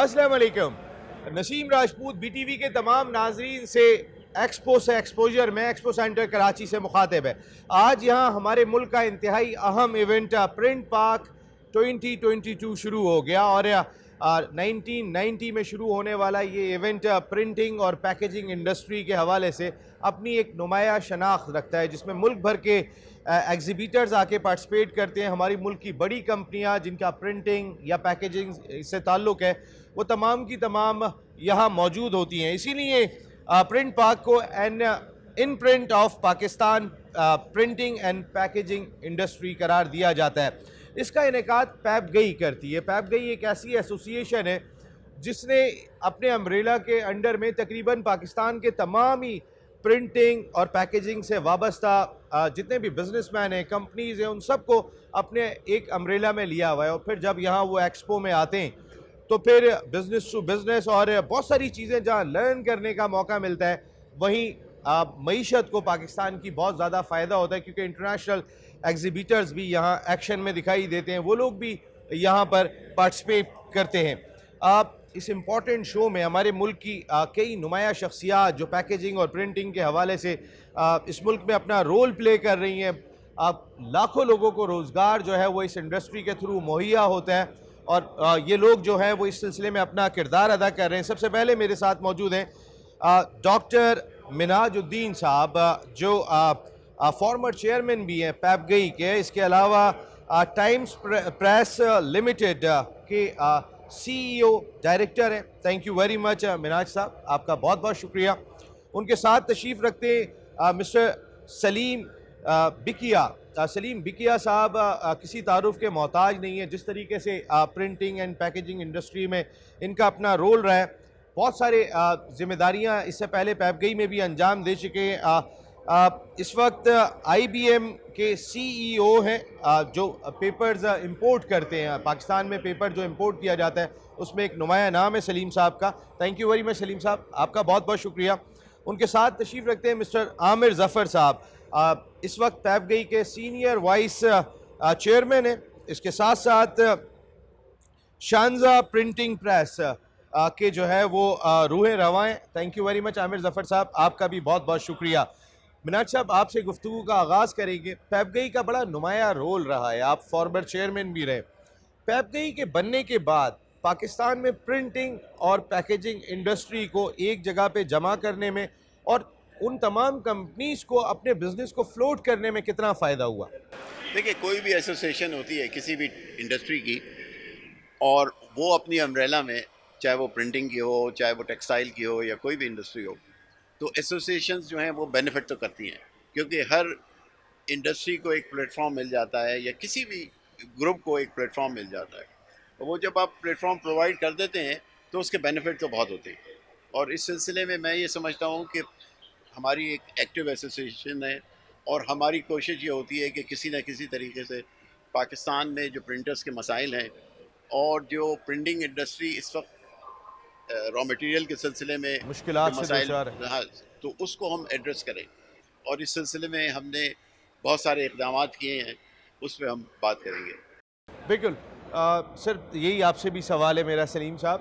अस्सलाम वालेकुम। नसीम राजपूत बीटीवी के तमाम नाजरीन से एक्सपो से एक्सपोजर में एक्सपो सेंटर कराची से मुखातिब है। आज यहाँ हमारे मुल्क का इंतहाई अहम इवेंट प्रिंट पार्क 2022 शुरू हो गया और 1990 में शुरू होने वाला ये इवेंट प्रिंटिंग और पैकेजिंग इंडस्ट्री के हवाले से अपनी एक नुमाया शनाख्त रखता है, जिसमें मुल्क भर के एग्जिबिटर्स आके पार्टिसिपेट करते हैं। हमारी मुल्क की बड़ी कंपनियां जिनका प्रिंटिंग या पैकेजिंग से ताल्लुक़ है वो तमाम की तमाम यहाँ मौजूद होती हैं। इसीलिए प्रिंट पार्क को an in print of Pakistan printing and packaging industry करार दिया जाता है। इसका इनेकाद पैपगई करती है। पैपगई एक ऐसी एसोसिएशन है जिसने अपने अम्ब्रेला के अंडर में तकरीबन पाकिस्तान के तमाम ही प्रिंटिंग और पैकेजिंग से वाबस्ता जितने भी बिजनेसमैन हैं, कंपनीज हैं, उन सबको अपने एक अम्ब्रेला में लिया हुआ है। और फिर जब यहाँ वो एक्सपो में आते हैं तो फिर बिजनेस टू बिजनेस और बहुत सारी चीज़ें जहाँ लर्न करने का मौका मिलता है, वहीं मईशत को पाकिस्तान की बहुत ज़्यादा फ़ायदा होता है, क्योंकि इंटरनेशनल एग्जिबिटर्स भी यहाँ एक्शन में दिखाई देते हैं, वो लोग भी यहाँ पर पार्टिसिपेट करते हैं। इस इम्पॉर्टेंट शो में हमारे मुल्क की कई नुमाया शख्सियात जो पैकेजिंग और प्रिंटिंग के हवाले से इस मुल्क में अपना रोल प्ले कर रही हैं। लाखों लोगों को रोज़गार जो है वो इस इंडस्ट्री के थ्रू मुहैया होता है और ये लोग जो हैं वो इस सिलसिले में अपना किरदार अदा कर रहे हैं। सबसे पहले मेरे साथ मौजूद हैं डॉक्टर मिनाजुद्दीन साहब, जो फॉर्मर चेयरमैन भी हैं पैपगई के। इसके अलावा टाइम्स प्रेस लिमिटेड के सीईओ डायरेक्टर हैं। Thank you very much Minaj sahab, आपका बहुत बहुत शुक्रिया। उनके साथ तशरीफ़ रखते हैं मिस्टर सलीम बिकिया। सलीम बिकिया साहब किसी तारुफ के मोहताज नहीं है। जिस तरीके से प्रिंटिंग एंड पैकेजिंग इंडस्ट्री में इनका अपना रोल रहा है, बहुत सारे जिम्मेदारियां इससे पहले पैपगई में भी अंजाम दे चुके हैं। इस वक्त IBM के सीईओ हैं, जो पेपर्स इंपोर्ट करते हैं। पाकिस्तान में पेपर जो इंपोर्ट किया जाता है उसमें एक नुमाया नाम है सलीम साहब का। Thank you very much Salim साहब, आपका बहुत बहुत शुक्रिया। उनके साथ तशरीफ़ रखते हैं मिस्टर आमिर ज़फ़र साहब, इस वक्त पैपगई के सीनियर वाइस चेयरमैन हैं। इसके साथ साथ शानजा प्रिंटिंग प्रेस के जो है वो रूहें रवां हैं। Thank you very much Aamir Zafar साहब, आपका भी बहुत बहुत शुक्रिया। मिनाज साहब, आपसे गुफ्तगू का आगाज़ करेंगे। पैपगई का बड़ा नुमाया रोल रहा है, आप फॉर्मर चेयरमैन भी रहे। पैपगई के बनने के बाद पाकिस्तान में प्रिंटिंग और पैकेजिंग इंडस्ट्री को एक जगह पे जमा करने में और उन तमाम कंपनीज को अपने बिजनेस को फ्लोट करने में कितना फ़ायदा हुआ? देखिए, कोई भी एसोसिएशन होती है किसी भी इंडस्ट्री की, और वो अपनी अम्ब्रेला में, चाहे वो प्रिंटिंग की हो, चाहे वो टेक्सटाइल की हो, या कोई भी इंडस्ट्री हो, तो एसोसिएशंस जो हैं वो बेनिफिट तो करती हैं, क्योंकि हर इंडस्ट्री को एक प्लेटफॉर्म मिल जाता है, या किसी भी ग्रुप को एक प्लेटफॉर्म मिल जाता है। तो वो जब आप प्लेटफॉर्म प्रोवाइड कर देते हैं तो उसके बेनिफिट तो बहुत होते हैं। और इस सिलसिले में मैं ये समझता हूँ कि हमारी एक एक्टिव एसोसिएशन है, और हमारी कोशिश ये होती है कि किसी न किसी तरीके से पाकिस्तान में जो प्रिंटर्स के मसाइल हैं, और जो प्रिंटिंग इंडस्ट्री इस वक्त रॉ मटेरियल के सिलसिले में जो मुश्किलात से दो मसाइल, चार है। हाँ, तो उसको हम एड्रेस करें। और इस सिलसिले में हमने बहुत सारे इक़दाम किए हैं, उस पर हम बात करेंगे। बिल्कुल। सर, यही आपसे भी सवाल है मेरा सलीम साहब।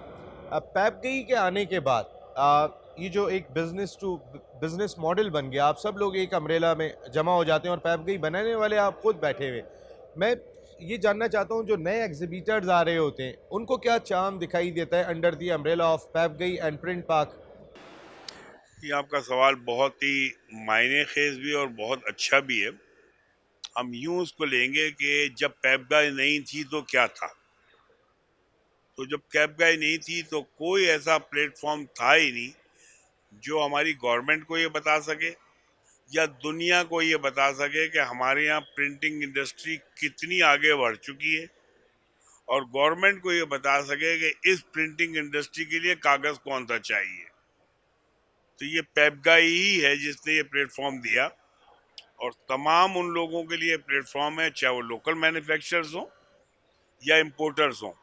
पैपगई के आने के बाद ये जो एक बिज़नेस टू बिज़नेस मॉडल बन गया, आप सब लोग एक अम्ब्रेला में जमा हो जाते हैं और पैपगई बनाने वाले आप खुद बैठे हुए। मैं ये जानना चाहता हूँ, जो नए एग्जिबिटर्स आ रहे होते हैं उनको क्या चार्म दिखाई देता है अंडर दी अम्ब्रेला ऑफ पैपगई एंड प्रिंट पार्क? ये आपका सवाल बहुत ही मायने खेज भी और बहुत अच्छा भी है। हम यूं उसको लेंगे कि जब पैपगाई नहीं थी तो क्या था। तो जब पैपगाई नहीं थी तो कोई ऐसा प्लेटफॉर्म था ही नहीं जो हमारी गवर्नमेंट को ये बता सके या दुनिया को ये बता सके कि हमारे यहाँ प्रिंटिंग इंडस्ट्री कितनी आगे बढ़ चुकी है, और गवर्नमेंट को ये बता सके कि इस प्रिंटिंग इंडस्ट्री के लिए कागज़ कौन सा चाहिए। तो ये पैपगाई ही है जिसने ये प्लेटफॉर्म दिया, और तमाम उन लोगों के लिए प्लेटफॉर्म है, चाहे वो लोकल मैन्युफैक्चरर्स हों या इम्पोर्टर्स हों।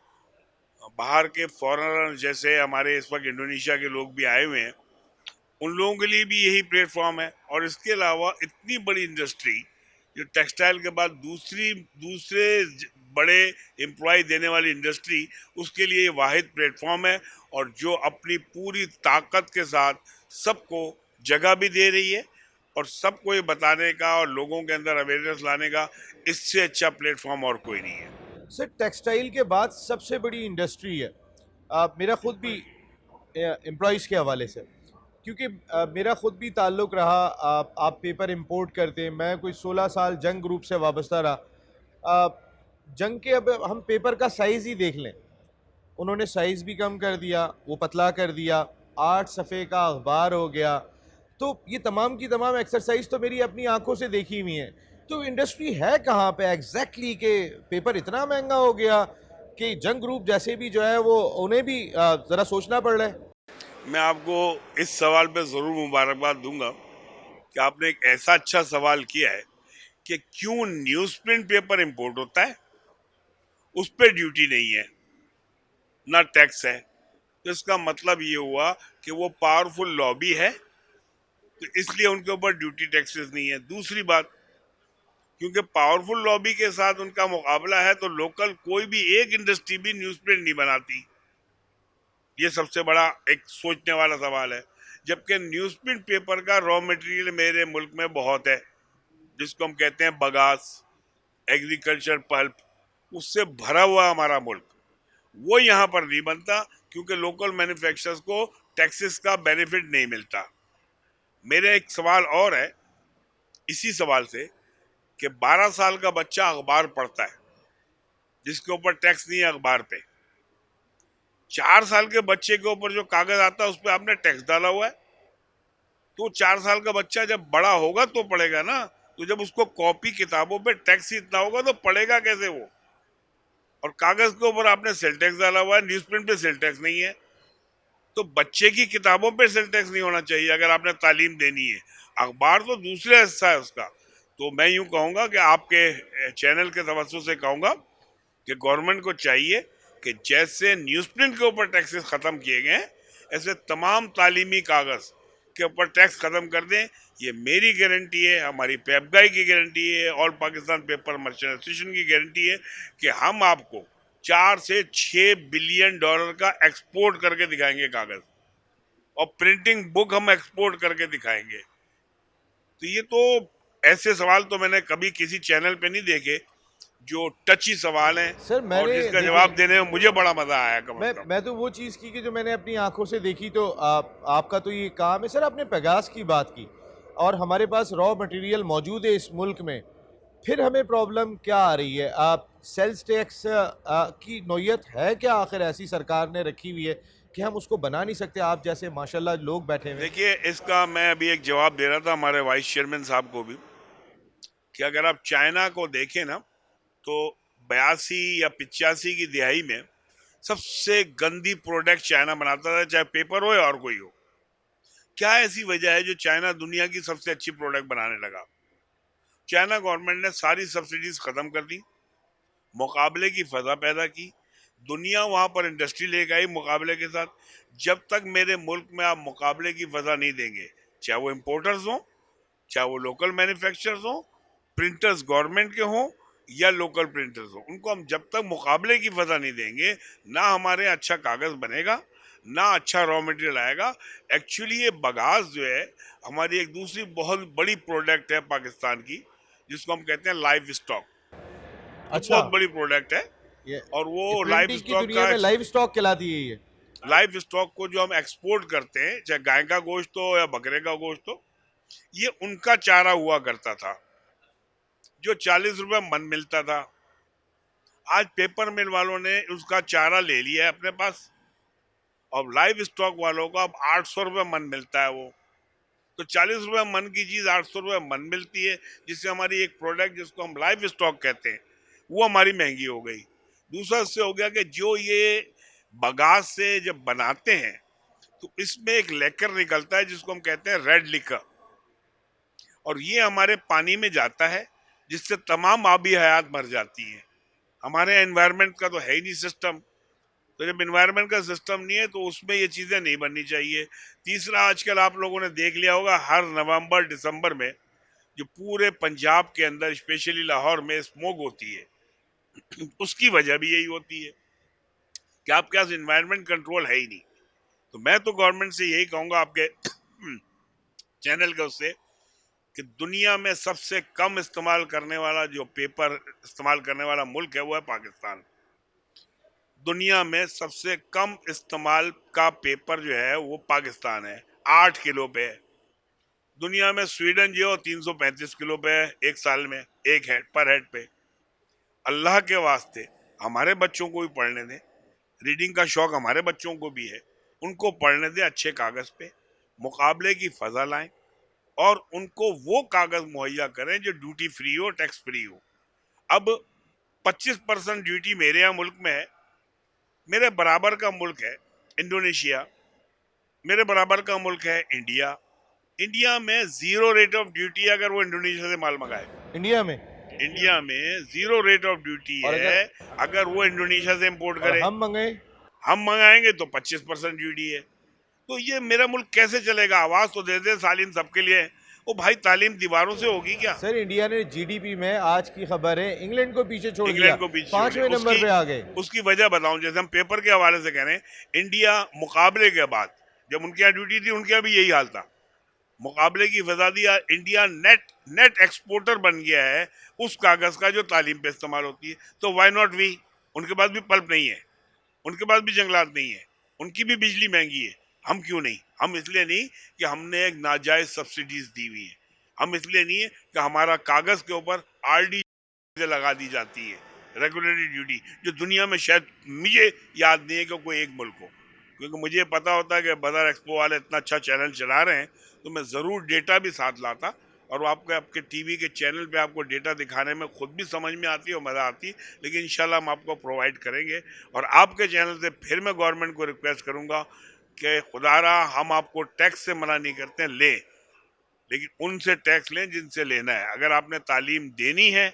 बाहर के फॉरेनर जैसे हमारे इस वक्त इंडोनेशिया के लोग भी आए हुए हैं, उन लोगों के लिए भी यही प्लेटफॉर्म है। और इसके अलावा इतनी बड़ी इंडस्ट्री जो टेक्सटाइल के बाद दूसरे बड़े एम्प्लॉय देने वाली इंडस्ट्री, उसके लिए ये वाहिद प्लेटफॉर्म है और जो अपनी पूरी ताकत के साथ सबको जगह भी दे रही है और सबको ये बताने का और लोगों के अंदर अवेयरनेस लाने का इससे अच्छा प्लेटफॉर्म और कोई नहीं है। सर, टेक्सटाइल के बाद सबसे बड़ी इंडस्ट्री है। मेरा खुद भी एम्प्लॉयज़ के हवाले से, क्योंकि मेरा खुद भी ताल्लुक़ रहा, आप पेपर इंपोर्ट करते हैं, मैं कोई 16 साल जंग ग्रुप से वाबस्ता रहा। जंग के अब हम पेपर का साइज़ ही देख लें, उन्होंने साइज़ भी कम कर दिया, वो पतला कर दिया, 8 सफ़े का अखबार हो गया। तो ये तमाम की तमाम एक्सरसाइज तो मेरी अपनी आंखों से देखी हुई है। तो इंडस्ट्री है कहाँ पे एग्जैक्टली कि पेपर इतना महंगा हो गया कि जंग ग्रुप जैसे भी जो है वो उन्हें भी ज़रा सोचना पड़ रहा है। मैं आपको इस सवाल पे ज़रूर मुबारकबाद दूंगा कि आपने एक ऐसा अच्छा सवाल किया है कि क्यों न्यूज़ प्रिंट पेपर इंपोर्ट होता है, उस पर ड्यूटी नहीं है, ना टैक्स है। तो इसका मतलब ये हुआ कि वो पावरफुल लॉबी है, तो इसलिए उनके ऊपर ड्यूटी टैक्सेस नहीं है। दूसरी बात, क्योंकि पावरफुल लॉबी के साथ उनका मुकाबला है, तो लोकल कोई भी एक इंडस्ट्री भी न्यूज़ प्रिंट नहीं बनाती। ये सबसे बड़ा एक सोचने वाला सवाल है। जबकि न्यूज़ प्रिंट पेपर का रॉ मटेरियल मेरे मुल्क में बहुत है, जिसको हम कहते हैं बगास, एग्रीकल्चर पल्प, उससे भरा हुआ हमारा मुल्क। वो यहाँ पर नहीं बनता क्योंकि लोकल मैन्युफैक्चरर्स को टैक्सेस का बेनिफिट नहीं मिलता। मेरा एक सवाल और है इसी सवाल से कि 12 साल का बच्चा अखबार पढ़ता है जिसके ऊपर टैक्स नहीं है अखबार पे। 4 साल के बच्चे के ऊपर जो कागज आता है उस पर आपने टैक्स डाला हुआ है। तो 4 साल का बच्चा जब बड़ा होगा तो पढ़ेगा ना। तो जब उसको कॉपी किताबों पे टैक्स ही इतना होगा तो पढ़ेगा कैसे वो। और कागज के ऊपर आपने सेल टैक्स डाला हुआ है, न्यूज प्रिंट पे सेल टैक्स नहीं है। तो बच्चे की किताबों पे सेल टैक्स नहीं होना चाहिए अगर आपने तालीम देनी है। अखबार तो दूसरे हिस्सा है उसका। तो मैं यूं कहूंगा कि आपके चैनल के तवज्जो से कहूंगा कि गवर्नमेंट को चाहिए कि जैसे न्यूज प्रिंट के ऊपर टैक्सेस खत्म किए गए हैं, ऐसे तमाम तालीमी कागज के ऊपर टैक्स खत्म कर दें। ये मेरी गारंटी है, हमारी पेपगाई की गारंटी है, all Pakistan paper merchant association की गारंटी है कि हम आपको 4 से 6 बिलियन डॉलर का एक्सपोर्ट करके दिखाएंगे कागज, और प्रिंटिंग बुक हम एक्सपोर्ट करके दिखाएंगे। तो ये तो ऐसे सवाल तो मैंने कभी किसी चैनल पे नहीं देखे जो टची सवाल हैं सर, और मैंने जिसका जवाब देने में मुझे बड़ा मजा आया। मैं तो वो चीज़ की कि जो मैंने अपनी आंखों से देखी। तो आपका तो ये काम है सर। आपने पेगास की बात की और हमारे पास रॉ मटेरियल मौजूद है इस मुल्क में, फिर हमें प्रॉब्लम क्या आ रही है? आप सेल्स टैक्स की नौयत है क्या आखिर ऐसी सरकार ने रखी हुई है कि हम उसको बना नहीं सकते? आप जैसे माशाल्लाह लोग बैठे हुए हैं। देखिए, इसका मैं अभी एक जवाब दे रहा था हमारे वाइस चेयरमैन साहब को भी कि अगर आप चाइना को देखें ना, तो 82 या 85 की दिहाई में सबसे गंदी प्रोडक्ट चाइना बनाता था, चाहे पेपर हो या और कोई हो। क्या ऐसी वजह है जो चाइना दुनिया की सबसे अच्छी प्रोडक्ट बनाने लगा? चाइना गवर्नमेंट ने सारी सब्सिडीज खत्म कर दी, मुकाबले की फजा पैदा की, दुनिया वहां पर इंडस्ट्री लेकर आई मुकाबले के साथ। जब तक मेरे मुल्क में आप मुकाबले की फजा नहीं देंगे, चाहे वो इम्पोर्टर्स हों, चाहे वो लोकल मैन्युफैक्चरर्स हों, प्रिंटर्स गवर्नमेंट के हों या लोकल प्रिंटर्स हों, उनको हम जब तक मुकाबले की फजा नहीं देंगे, ना हमारे अच्छा कागज बनेगा, ना अच्छा रॉ मटेरियल आएगा। एक्चुअली ये बगास जो है हमारी एक दूसरी बहुत बड़ी प्रोडक्ट है पाकिस्तान की, जिसको हम कहते हैं लाइव स्टॉक। अच्छा, बहुत बड़ी प्रोडक्ट है। ये और वो लाइव प्रिंटिंग की स्टॉक दुनिया का में लाइव स्टॉक कहलाती है ये। लाइव स्टॉक को जो हम एक्सपोर्ट करते हैं, चाहे गाय का गोश्त हो या बकरे का गोश्त हो, ये उनका चारा हुआ करता था जो 40 रुपए मन मिलता था। आज पेपर मिल वालों ने उसका चारा ले लिया है अपने पास, और लाइव स्टॉक वालों को अब 800 रुपये मन मिलता है। वो तो 40 रुपये मन की चीज़ 800 रुपये मन मिलती है, जिससे हमारी एक प्रोडक्ट जिसको हम लाइव स्टॉक कहते हैं वो हमारी महंगी हो गई। दूसरा इससे हो गया कि जो ये बगास से जब बनाते हैं तो इसमें एक लेकर निकलता है जिसको हम कहते हैं रेड लिकर, और ये हमारे पानी में जाता है जिससे तमाम आबी हयात मर जाती है। हमारे एनवायरनमेंट का तो है ही नहीं सिस्टम। तो जब एनवायरनमेंट का सिस्टम नहीं है तो उसमें ये चीज़ें नहीं बननी चाहिए। तीसरा, आजकल आप लोगों ने देख लिया होगा हर नवंबर दिसंबर में जो पूरे पंजाब के अंदर स्पेशली लाहौर में स्मोक होती है, उसकी वजह भी यही होती है कि आपके पास इन्वायरमेंट कंट्रोल है ही नहीं। तो मैं तो गवर्नमेंट से यही कहूंगा आपके चैनल के उससे कि दुनिया में सबसे कम इस्तेमाल करने वाला जो पेपर इस्तेमाल करने वाला मुल्क है वो है पाकिस्तान। दुनिया में सबसे कम इस्तेमाल का पेपर जो है वो पाकिस्तान है, 8 किलो पे है। दुनिया में स्वीडन जो 335 किलो पे है एक साल में, एक हेड पर हेड पे। अल्लाह के वास्ते हमारे बच्चों को भी पढ़ने दें, रीडिंग का शौक हमारे बच्चों को भी है, उनको पढ़ने दें अच्छे कागज पे, मुकाबले की फजा लाएं और उनको वो कागज मुहैया करें जो ड्यूटी फ्री हो, टैक्स फ्री हो। अब 25% ड्यूटी मेरे यहाँ मुल्क में है, मेरे बराबर का मुल्क है इंडोनेशिया, मेरे बराबर का मुल्क है इंडिया। इंडिया में 0 रेट ऑफ ड्यूटी अगर वो इंडोनेशिया से माल मंगाए। इंडिया में 0 रेट ऑफ ड्यूटी और है अगर वो इंडोनेशिया से इंपोर्ट करे। हम मंगाए, हम मंगाएंगे तो 25% ड्यूटी है। तो ये मेरा मुल्क कैसे चलेगा? आवाज तो दे दे तालीम सबके लिए। ओ भाई, तालीम दीवारों से होगी क्या? सर इंडिया ने जीडीपी में आज की खबर है इंग्लैंड को पीछे छोड़ दिया, इंग्लैंड को पीछे 5वें नंबर पे आ गए। उसकी वजह बताऊं, जैसे हम पेपर के हवाले से कह रहे हैं, इंडिया मुकाबले के बाद जब उनके यहाँ ड्यूटी थी उनके यहाँ भी यही हाल था, मुकाबले की वजह दिया, इंडिया नेट एक्सपोर्टर बन गया है उस कागज का जो तालीम पे इस्तेमाल होती है। तो वाई नॉट वी? उनके पास भी पल्प नहीं है, उनके पास भी जंगलात नहीं है, उनकी भी बिजली महंगी है, हम क्यों नहीं? हम इसलिए नहीं कि हमने एक नाजायज सब्सिडीज दी हुई है, हम इसलिए नहीं है कि हमारा कागज के ऊपर आरडी लगा दी जाती है, रेगुलेटरी ड्यूटी, जो दुनिया में शायद मुझे याद नहीं है कि कोई एक मुल्क हो। क्योंकि मुझे पता होता है कि बदर एक्सपो वाले इतना अच्छा चैनल चला रहे हैं तो मैं ज़रूर डेटा भी साथ लाता और वो आपके टीवी के चैनल पे आपको डेटा दिखाने में खुद भी समझ में आती है और मज़ा आती है। लेकिन इंशाल्लाह हम आपको प्रोवाइड करेंगे और आपके चैनल से फिर मैं गवर्नमेंट को रिक्वेस्ट करूँगा कि खुदारा हम आपको टैक्स से मना नहीं करते, लें, लेकिन उनसे टैक्स लें जिनसे लेना है। अगर आपने तालीम देनी है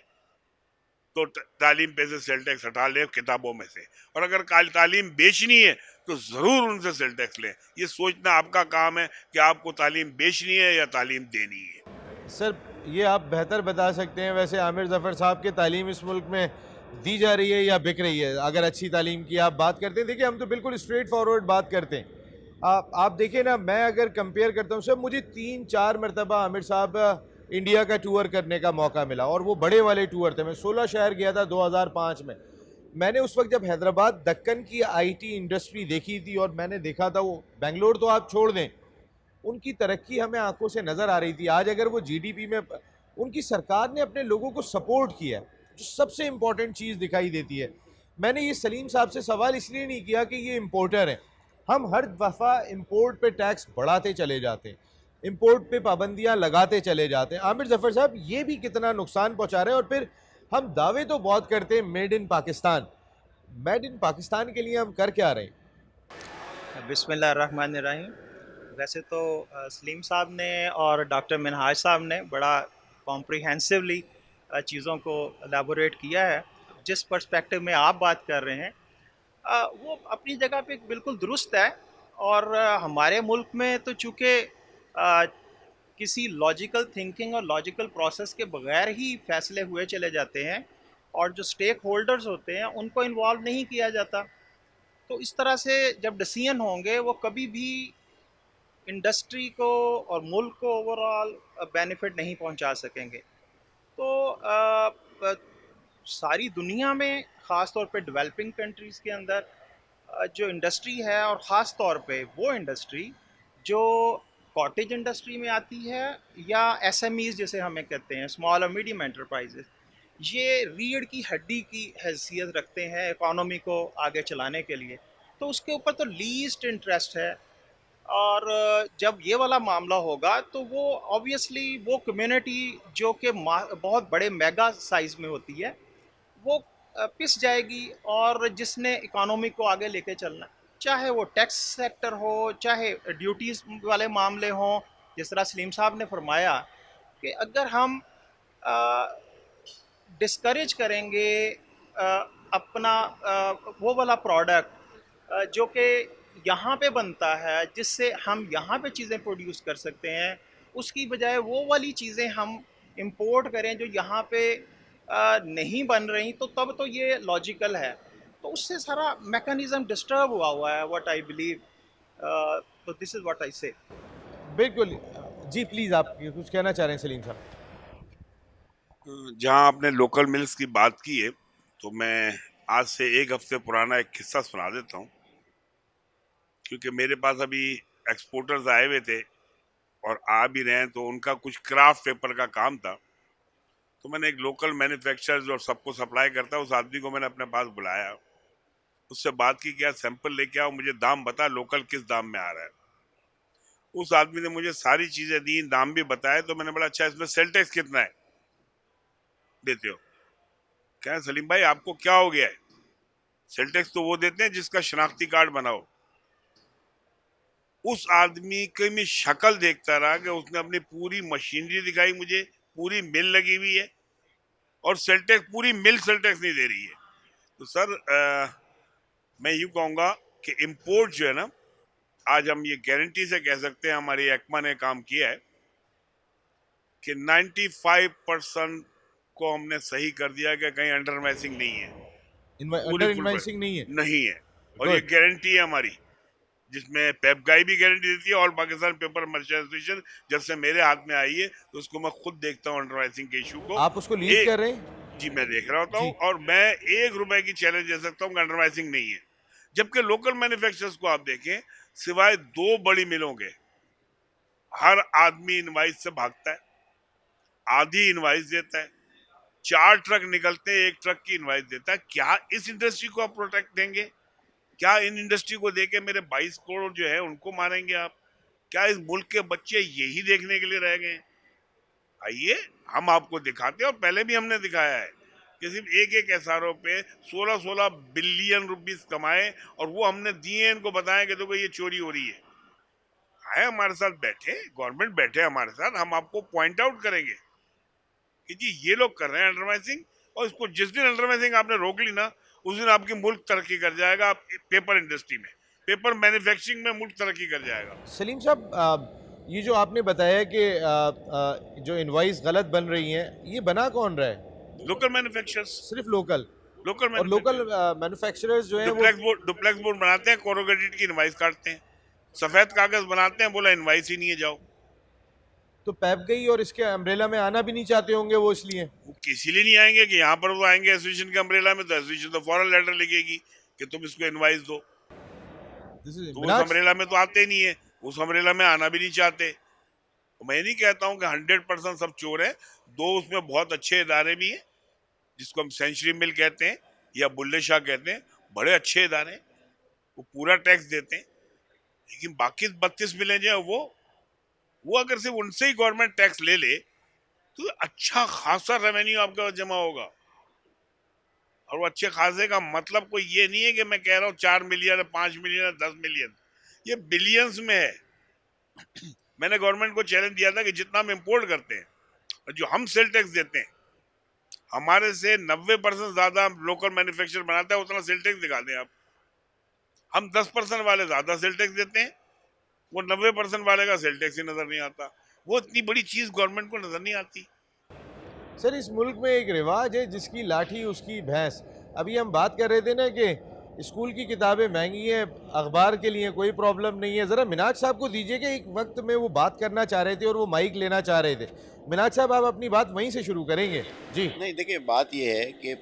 तो तालीम पे से सेल टैक्स हटा लें किताबों में से, और अगर तालीम बेचनी है तो ज़रूर उनसे सेल टैक्स लें। ये सोचना आपका काम है कि आपको तालीम बेचनी है या तालीम देनी है। सर ये आप बेहतर बता सकते हैं, वैसे आमिर ज़फ़र साहब की तालीम इस मुल्क में दी जा रही है या बिक रही है? अगर अच्छी तालीम की आप बात करते हैं, देखिए हम तो बिल्कुल स्ट्रेट फॉरवर्ड बात करते हैं। आप देखिए ना, मैं अगर कंपेयर करता हूँ सर, मुझे 3-4 मरतबा आमिर साहब इंडिया का टूर करने का मौका मिला और वो बड़े वाले टूर थे। मैं 16 शहर गया था 2005 में। मैंने उस वक्त जब हैदराबाद दक्कन की आईटी इंडस्ट्री देखी थी और मैंने देखा था, वो बेंगलोर तो आप छोड़ दें, उनकी तरक्की हमें आंखों से नज़र आ रही थी। आज अगर वो जीडीपी में उनकी सरकार ने अपने लोगों को सपोर्ट किया, जो सबसे इम्पोर्टेंट चीज़ दिखाई देती है। मैंने ये सलीम साहब से सवाल इसलिए नहीं किया कि ये इम्पोर्टर हैं, हम हर दफ़ा इम्पोर्ट पे टैक्स बढ़ाते चले जाते हैं, इम्पोर्ट पे पाबंदियां लगाते चले जाते हैं। आमिर ज़फ़र साहब ये भी कितना नुकसान पहुंचा रहे हैं। और फिर हम दावे तो बहुत करते हैं made in Pakistan, made in Pakistan के लिए हम कर क्या रहे हैं? बिस्मिल्लाहिर्रहमानिर्रहीम। वैसे तो सलीम साहब ने और डॉक्टर मिनहाज साहब ने बड़ा कॉम्प्रिहेंसिवली चीज़ों को एलाबोरेट किया है। जिस पर्सपेक्टिव में आप बात कर रहे हैं वो अपनी जगह पे बिल्कुल दुरुस्त है। और हमारे मुल्क में तो चूँकि किसी लॉजिकल थिंकिंग और लॉजिकल प्रोसेस के बगैर ही फैसले हुए चले जाते हैं और जो स्टेक होल्डर्स होते हैं उनको इन्वॉल्व नहीं किया जाता। तो इस तरह से जब डिसीजन होंगे वो कभी भी इंडस्ट्री को और मुल्क को ओवरऑल बेनिफिट नहीं पहुंचा सकेंगे। तो सारी दुनिया में ख़ास तौर पे डेवलपिंग कंट्रीज़ के अंदर जो इंडस्ट्री है, और ख़ास तौर पे वो इंडस्ट्री जो कॉटेज इंडस्ट्री में आती है या एसएमईज़ जिसे हमें कहते हैं, स्मॉल और मीडियम एंटरप्राइजेस, ये रीढ़ की हड्डी की हैसियत रखते हैं इकॉनमी को आगे चलाने के लिए। तो उसके ऊपर तो लीस्ट इंटरेस्ट है। और जब ये वाला मामला होगा तो वो ऑब्वियसली वो कम्युनिटी जो कि बहुत बड़े मेगा साइज़ में होती है वो पिस जाएगी। और जिसने इकॉनमी को आगे लेके चलना, चाहे वो टैक्स सेक्टर हो, चाहे ड्यूटीज़ वाले मामले हों, जिस तरह सलीम साहब ने फरमाया कि अगर हम डिस्करेज करेंगे अपना वो वाला प्रोडक्ट जो कि यहाँ पे बनता है, जिससे हम यहाँ पे चीज़ें प्रोड्यूस कर सकते हैं, उसकी बजाय वो वाली चीज़ें हम इंपोर्ट करें जो यहाँ पे नहीं बन रही, तो तब तो ये लॉजिकल है। तो उससे सारा मैकेनिज्म डिस्टर्ब हुआ है, व्हाट आई बिलीव। तो दिस इज व्हाट आई से। बिल्कुल। जी प्लीज़, आप ये कुछ कहना चाह रहे हैं सलीम साहब? जहाँ आपने लोकल मिल्स की बात की है, तो मैं आज से 1 हफ्ते पुराना एक किस्सा सुना देता हूँ। क्योंकि मेरे पास अभी एक्सपोर्टर्स आए हुए थे और आ भी रहे हैं, तो उनका कुछ क्राफ्ट पेपर का काम था। तो मैंने एक लोकल मैन्युफैक्चरर जो सबको सप्लाई करता है, उस आदमी को मैंने अपने पास बुलाया, उससे बात की, क्या सैंपल लेके आओ, मुझे दाम बता, लोकल किस दाम में आ रहा है। उस आदमी ने मुझे सारी चीजें दी, दाम भी बताए। तो मैंने बोला, अच्छा इसमें सेल टैक्स कितना है देते हो? क्या सलीम भाई आपको क्या हो गया है? सेल टैक्स तो वो देते हैं जिसका शनाख्ती कार्ड बनाओ। उस आदमी की मैं शक्ल देखता रहा कि उसने अपनी पूरी मशीनरी दिखाई मुझे, पूरी मिल लगी हुई है, और सेल टैक्स पूरी मिल सेल टैक्स नहीं दे रही है। तो सर मैं यूं कहूंगा कि इंपोर्ट जो है ना, आज हम ये गारंटी से कह सकते हैं, हमारी एक्मा ने काम किया है कि 95% को हमने सही कर दिया कि कहीं अंडर मैचिंग नहीं है, पूरी अंडर फुल इन्वेंसिंग नहीं है? नहीं है। और ये गुड। गारंटी है हमारी, जिसमें पेपगाई भी गारंटी देती है, और पाकिस्तान पेपर मर्चेंट एसोसिएशन जब से मेरे हाथ में आई है, तो उसको मैं खुद देखता हूँ अंडर मैचिंग के इशू को। आप उसको लीड कर रहे हैं? जी मैं देख रहा होता हूँ, जी। और मैं 1 रुपए की चैलेंज दे सकता हूँ कि अंडर मैचिंग नहीं है। जबकि लोकल मैन्युफैक्चरर्स को आप देखें, सिवाय 2 बड़ी मिलों के, हर आदमी इनवाइस से भागता है, आधी इनवाइस देता है, 4 ट्रक निकलते हैं, 1 ट्रक की इनवाइस देता है। क्या इस इंडस्ट्री को आप प्रोटेक्ट देंगे? क्या इन इंडस्ट्री को देके मेरे 22 करोड़ जो है उनको मारेंगे आप? क्या इस मुल्क के बच्चे यही देखने के लिए रह गए? आइए हम आपको दिखाते हैं, और पहले भी हमने दिखाया है कि सिर्फ एक एसआरओ पे 16-16 बिलियन रुपीस कमाए, और वो हमने दिए, इनको बताया कि देखो ये चोरी हो रही है हमारे साथ बैठे, गवर्नमेंट बैठे हमारे साथ, हम आपको पॉइंट आउट करेंगे कि जी ये लोग कर रहे हैं अंडरमाइजिंग, और इसको जिस दिन अंडरमाइजिंग आपने रोक ली ना, उस दिन आपकी मुल्क तरक्की कर जाएगा। आप पेपर इंडस्ट्री में, पेपर मैन्युफैक्चरिंग में मुल्क तरक्की कर जाएगा। सलीम साहब, ये जो आपने बताया कि जो इनवाइस गलत बन रही हैं, ये बना कौन रहा है? लोकल मैन्युफैक्चरर्स, सिर्फ लोकल? लोकल और लोकल मैन्युफैक्चरर्स मैन्युफैक्चरर्स जो हैं वो डुप्लेक्स बोर्ड बनाते हैं, कोरोगेटेड की इनवाइस काटते हैं, सफेद कागज बनाते हैं, बोला इनवाइस ही नहीं है, जाओ। तो पैप गई और इसके अम्ब्रेला में आना भी नहीं चाहते होंगे वो, इसलिए? वो किसी लिए नहीं आएंगे कि यहाँ पर वो आएंगे एसोसिएशन के अम्ब्रेला में, तो एसोसिएशन तो फॉरन लेटर लिखेगी कि तुम इसको इनवाइस दो। दिस इज तो उस अम्ब्रेला में तो आते ही नहीं है, उस अम्ब्रेला में आना भी नहीं चाहते। तो मैं नहीं कहता हूँ कि 100% सब चोर है, दो उसमें बहुत अच्छे इदारे भी हैं, जिसको हम सेंचुरी मिल कहते हैं या बुल्ले शाह कहते हैं, बड़े अच्छे इदारे हैं, वो पूरा टैक्स देते हैं। लेकिन बाकी 32 मिले जो है, वो अगर सिर्फ उनसे ही गवर्नमेंट टैक्स ले ले, तो अच्छा खासा रेवेन्यू आपका जमा होगा। और वो अच्छे खासे का मतलब कोई ये नहीं है कि मैं कह रहा हूँ 4 मिलियन, 5 मिलियन, 10 मिलियन, ये बिलियंस में है। मैंने गवर्नमेंट को चैलेंज दिया था कि जितना हम इम्पोर्ट करते हैं और जो हम सेल टैक्स देते हैं, हमारे से 90% ज्यादा लोकल मैन्युफैक्चर बनाता है, उतना सेल टैक्स दिखा दें आप। हम 10% वाले ज्यादा सेल टैक्स देते हैं, वो 90% वाले का सेल टैक्स ही नजर नहीं आता। वो इतनी बड़ी चीज गवर्नमेंट को नजर नहीं आती। सर, इस मुल्क में एक रिवाज है, जिसकी लाठी उसकी भैंस। अभी हम बात कर रहे थे ना कि स्कूल की किताबें महंगी हैं, अखबार के लिए कोई प्रॉब्लम नहीं है। ज़रा मिनाज साहब को दीजिए कि एक वक्त में वो बात करना चाह रहे थे और वो माइक लेना चाह रहे थे। मिनाज साहब, आप अपनी बात वहीं से शुरू करेंगे? जी। नहीं, देखिए बात यह है कि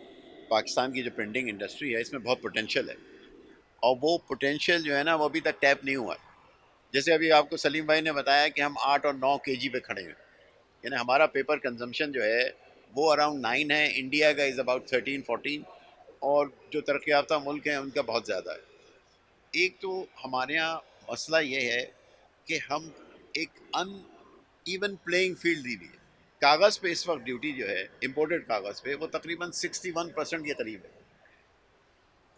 पाकिस्तान की जो प्रिंटिंग इंडस्ट्री है, इसमें बहुत पोटेंशियल है, और वो पोटेंशियल जो है ना, वो अभी तक टैप नहीं हुआ है। जैसे अभी आपको सलीम भाई ने बताया कि हम 8 और 9 केजी पे खड़े हैं, यानी हमारा पेपर कंजम्पशन जो है वो अराउंड 9 है, इंडिया का इज़ अबाउट 13-14, और जो तरक्की याफ्ता मुल्क हैं उनका बहुत ज़्यादा है। एक तो हमारे यहाँ मसला ये है कि हम एक अनइवन प्लेइंग फील्ड दी हुई है। कागज़ पे इस वक्त ड्यूटी जो है इम्पोर्टेड कागज़ पे, वो तकरीबन 61% के करीब है।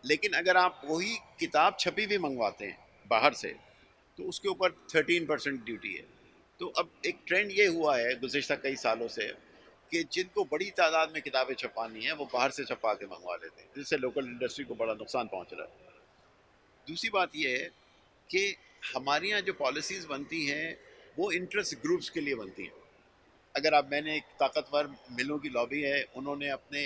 लेकिन अगर आप वही किताब छपी हुई मंगवाते हैं बाहर से, तो उसके ऊपर 13% ड्यूटी है। तो अब एक ट्रेंड ये हुआ है गुज़िश्ता कई सालों से कि जिनको बड़ी तादाद में किताबें छपवानी है, वो बाहर से छपवा के मंगवा लेते हैं, जिससे लोकल इंडस्ट्री को बड़ा नुकसान पहुंच रहा है। दूसरी बात यह है कि हमारे यहाँ जो पॉलिसीज़ बनती हैं, वो इंटरेस्ट ग्रुप्स के लिए बनती हैं। अगर आप मैंने एक ताकतवर मिलों की लॉबी है, उन्होंने अपने